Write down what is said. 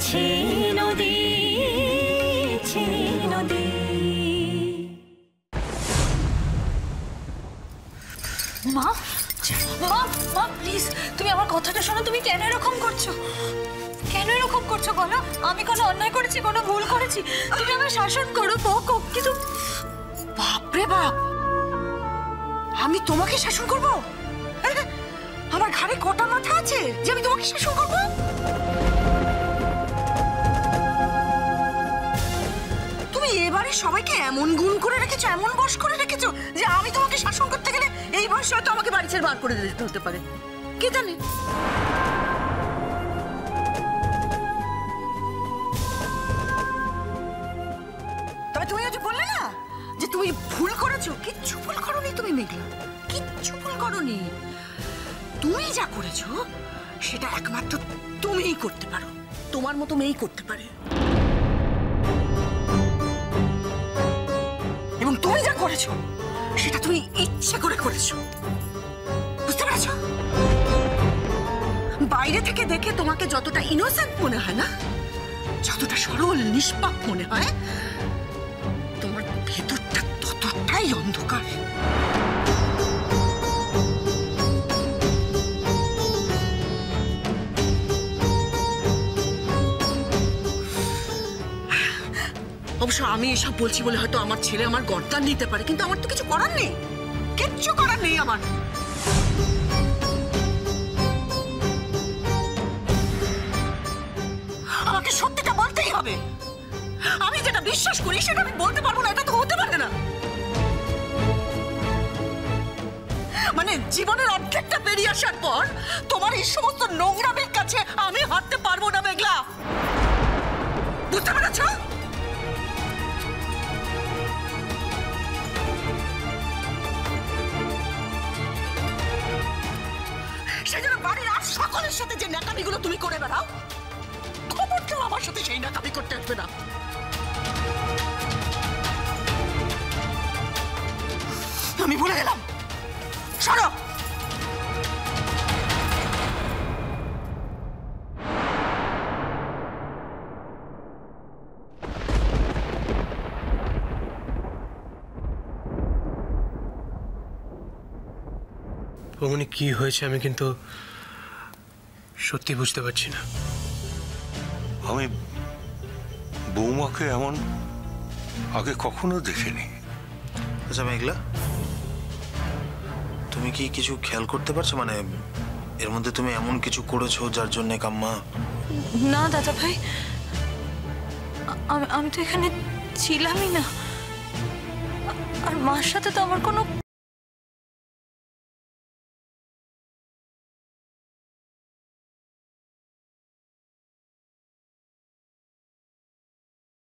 বইছে নদী, নদী। মা মা মা প্লিজ তুমি আমার কথাটা শোনো। তুমি কেন এরকম করছো? কেন এরকম করছো বলো? আমি কোনো অন্যায় করেছি, কোনো ভুল করেছি? তুমি আমায় শাসন করো, বকো, কিন্তু বাপরে বাপ, আমি তোমাকে শাসন করব? আমার ঘাড়ে কটা মাথা আছে যে আমি তোমাকে শাসন করব? তুমি এবারে সবাইকে এমন গুণ করে রেখেছো, এমন বশ করে রেখেছো যে আমি তোমাকে শাসন করতে গেলে এই বয়সে হয়তো আমাকে বাড়ি ছেড়ে বার করে দিতে হতে পারে, কে জানে। তবে তুমি আজ বললে না যে তুমি ভুল করেছো। কিচ্ছু ভুল করোনি তুমি মেঘলা, কিচ্ছু ভুল করোনি। তুমি যা করেছো সেটা একমাত্র তুমিই করতে পারো, তোমার মতো মেয়েই করতে পারে। এবং তুমি যা করেছো সেটা তুমি ইচ্ছে করে করেছো, বুঝতে পেরেছ? বাইরে থেকে দেখে তোমাকে যতটা ইনোসেন্ট মনে হয় না, যতটা সরল নিষ্পাপ মনে হয়, তোমার ভেতরটা ততটাই অন্ধকার। অবশ্য আমি এসব বলছি বলে হয়তো আমার ছেলে আমার গর্দান নিতে পারে, কিন্তু আমার তো কিছু করার নেই, কিচ্ছু করার নেই আমার। আমাকে সত্যিটা বলতেই হবে। আমি যেটা বিশ্বাস করি সেটা আমি বলতে পারবো না, এটা তো হতে পারে না। মানে জীবনের অর্ধেকটা বেরিয়ে আসার পর তোমার এই সমস্ত নোংরামের কাছে আমি হাঁটতে পারবো না মেঘলা, বুঝতে পেরেছ? সেজন্য বাড়ির আর সকলের সাথে যে ন্যাকামিগুলো তুমি করে বেড়াও, খবর কেউ আমার সাথে সেই ন্যাকামি করতে আসবে না। আমি ভুলে গেলাম, সরো। বৌমনি কি হয়েছে আমি কিন্তু সত্যি বুঝতে পারছি না। আমি বৌমাকে এমন আগে কখনো দেখিনি। আচ্ছা মেঘলা, তুমি কি কিছু খেয়াল করতে পারছো? মানে এর মধ্যে তুমি এমন কিছু করেছো যার জন্য কাম্মা? না দাদা ভাই, আমি তো এখানে ছিলামই না, আর মার সাথে তো আমার কোনো